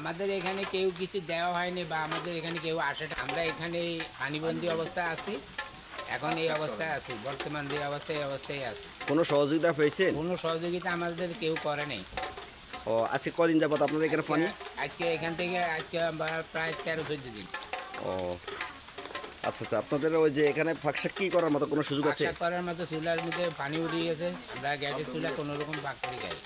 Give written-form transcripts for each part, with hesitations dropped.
আমাদের এখানে কেউ কিছু দেওয়া হয়নি বা আমাদের এখানে কেউ আসে না। আমরা এখানে পানিবন্দী অবস্থায় আছি, এখন এই অবস্থায় আছি, বর্তমান যে অবস্থায় এই অবস্থায় আছি। কোনো সহযোগিতা পেয়েছেন? কোনো সহযোগিতা আমাদের কেউ করে নেই। ও আজকে কদিন যাবত আপনাদের এখানে পানি? আজকে এখান থেকে আজকে প্রায় 13-14 দিন। ও আচ্ছা আচ্ছা, আপনাদের ওই যে এখানে ফাঁকশাক কি করার মতো কোনো সুযোগ আছে? করার মতো চুলার মধ্যে পানি উঠিয়ে গেছে, আমরা গ্যাসের চুলা কোনো রকম পাক করে যাই।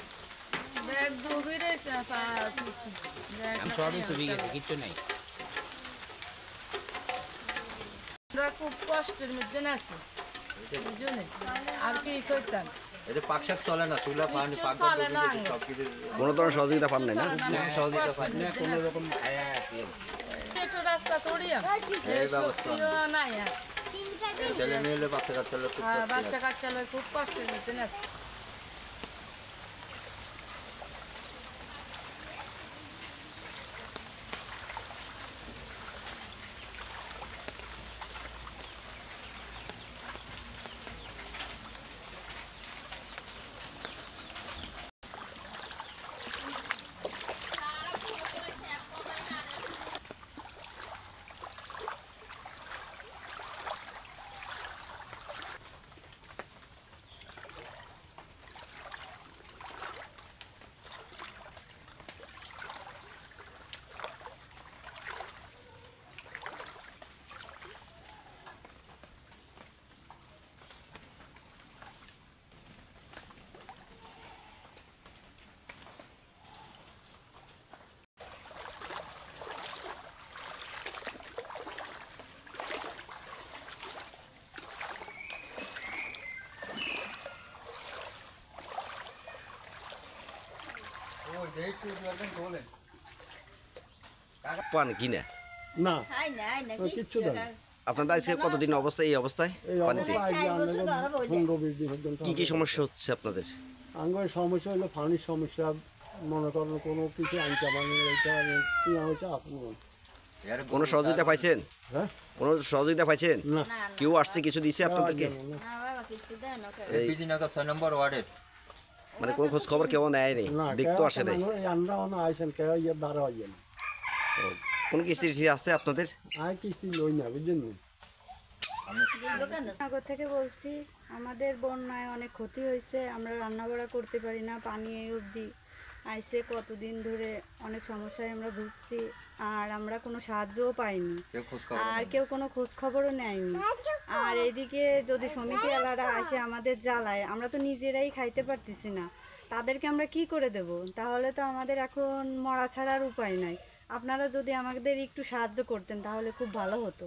সবই চুরি গেছে, কিচ্ছু নাই। আমরা খুব কষ্টের মধ্যে আছি, আর কি করতাম। পাকশাক চলে না, চুলা পানি কোনো ধরনের সহযোগিতা পান নাই না? সহযোগিতা পাই না কোনো রকম খায়া আছে রাস্তা তড়িয়া নাই, ছেলে মেয়ে বাচ্চা কাচ্চা খুব কষ্টের মধ্যে আছে। পান কিনে না কিচ্ছু আপনাদের আজকে কতদিন অবস্থায় এই অবস্থায় পানিতে? কি কি সমস্যা হচ্ছে আপনাদের? আঙ্গের সমস্যা হলো পানির সমস্যা, মনে করেন কোনো কিছু আনতে পারেন, এটা হচ্ছে আপনি। কোনো সহযোগিতা পাইছেন? হ্যাঁ, কোনো সহযোগিতা পাইছেন? না কেউ আসছে কিছু দিছে আপনাদেরকে? এই 6 নম্বর ওয়ার্ডের মানে কোনো খোঁজ খবর কেউ নেয়নি, দেখতে আসে নাই? আমরা আইসেন কেউ দ্বারা হইয়া না, কোন কিস্তি আসছে আপনাদের? আয় কিস্তি লই না, বুঝলেন। নগর থেকে বলছি, আমাদের বন্যায় অনেক ক্ষতি হয়েছে, আমরা রান্নাবাড়া করতে পারি না, পানি এই অবধি আইসে কতদিন ধরে অনেক সমস্যায় আমরা ভুগছি, আর আমরা কোনো সাহায্যও পাইনি, আর কেউ কোনো খোঁজ খবরও নেয়নি। আর এইদিকে যদি সমিতি এলাকারা আসে আমাদের জ্বালায়, আমরা তো নিজেরাই খাইতে পারতেছি না, তাদেরকে আমরা কি করে দেব? তাহলে তো আমাদের এখন মরা ছাড়ার উপায় নাই। আপনারা যদি আমাদের একটু সাহায্য করতেন তাহলে খুব ভালো হতো।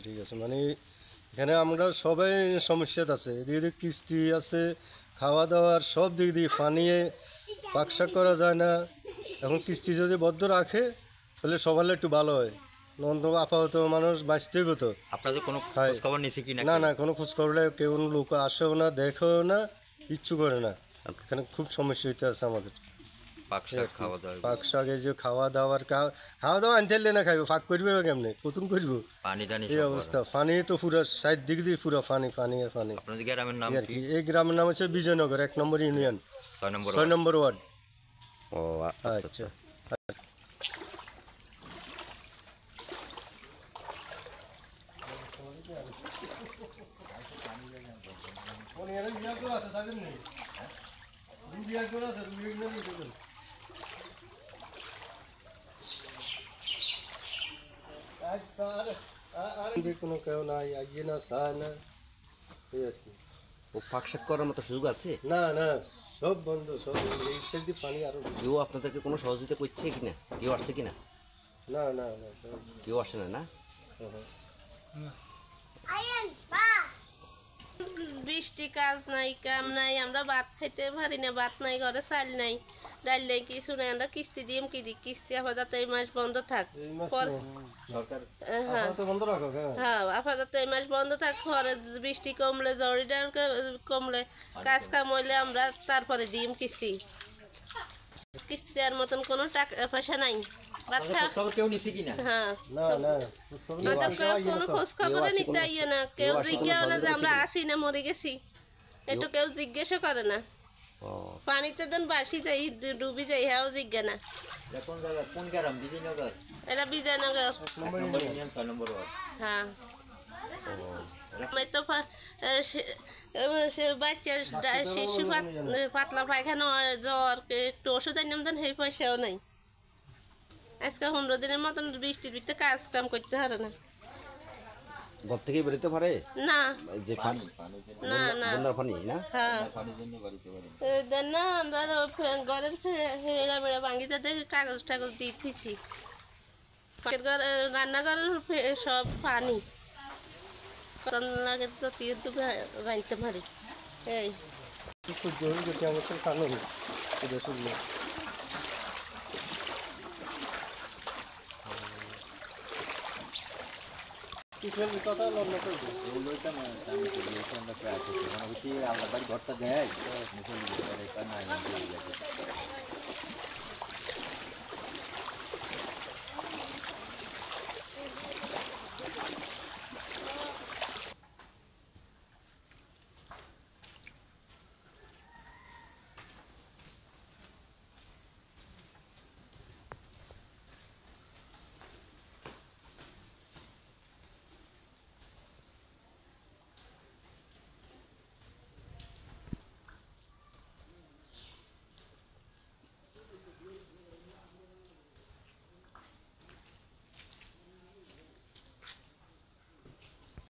ঠিক আছে, মানে এখানে আমরা সবাই সমস্যাতে আছে, এদিকে কিস্তি আছে, খাওয়া দাওয়ার সব দিক দিয়ে পানিয়ে পাকশাক করা যায় না। এখন কিস্তি যদি বদ্ধ রাখে তাহলে সবার একটু ভালো হয়, নন্দন আপাতত মানুষ বাঁচতেই হতো। আপনাদের কোনো খবর নিছে কি না? না, কোনো খোঁজ খবর কেউ লোক আসেও না, দেখেও না, কিচ্ছু করে না। এখানে খুব সমস্যা হইতে আছে আমাদের। পাক শাক, এই যে খাওয়া দাওয়ার আনতে না খাইব, ফাঁক করবে কেমনে, কতন করব, এই অবস্থা। পানি তো পুরো 60 দিক দিয়ে পুরো পানি পানি আর পানি। এই গ্রামের নাম হচ্ছে বিজয়নগর, 1 নম্বর ইউনিয়ন, 6 নম্বর ওয়ার্ড। ও আচ্ছা। কোনো কেউ নাই আইয়ে না চায় না এই আর কি। ও ফাঁক শাক করার মতো সুযোগ আছে? না না সব বন্ধ, সব বন্ধ। এই সাইড দিয়ে পানি আরো কেউ আপনাদেরকে কোনো সহযোগিতা করছে কিনা? কেউ আসছে কিনা? না না না কেউ আসে না, না? বৃষ্টি কাজ নাই কাম নাই, আমরা ভাত খাইতে পারি না, ভাত নাই, ঘরে চাল নাই, ডাল নাই, কিছু নাই। আমরা কিস্তি দিম কি দিই, কিস্তি আপাতত এই মাস বন্ধ থাক। হ্যাঁ আপাতত এই মাস বন্ধ থাক, পরে বৃষ্টি কমলে জরিটা কমলে কাজ কাম হইলে আমরা তারপরে দিম কিস্তি। কিস্তি দেওয়ার মতন কোনো টাকা পয়সা নাই। ভাত খাওয়া কেউ নিছে কিনা? হ্যাঁ না না কোনো খোঁজ খবরে নিতে আইয়ে না, কেউ জিজ্ঞাসা না যে আমরা আসি না মরে গেছি, একটু কেউ জিজ্ঞাসা করে না। পানিতে দেন বাসি যাই, ডুবি যাই, হ্যাঁ জিজ্ঞা না। কোন জায়গা, কোন গ্রাম? বিজয়নগর? এটা বিজয়নগর। 6 নম্বর ওয়ার্ড। হ্যাঁ আমি তো বাচ্চার শিশু পাতলা পায়খানা হয়, জ্বর, একটু ওষুধ আনলাম দেন, সেই পয়সাও নাই। আজকে 15 দিনের মতন বৃষ্টির ভিতরে কাজ কাম করতে পারে না। ঘর থেকে বেরোতে পারে না যে পানি, না না বন্যার পানি না? হ্যাঁ দেন না, আমরা ঘরের হেরা মেরা ভাঙি যাতে কাগজ টাগজ দিয়ে দিয়েছি। রান্নাঘরের সব পানি লাগে তো রাঁধতে পারি। এই সূর্য হয়ে গেছে আমাদের কারণ এটা সূর্য। কথা লগ্ন করে আলাদা ঘরটা দেয়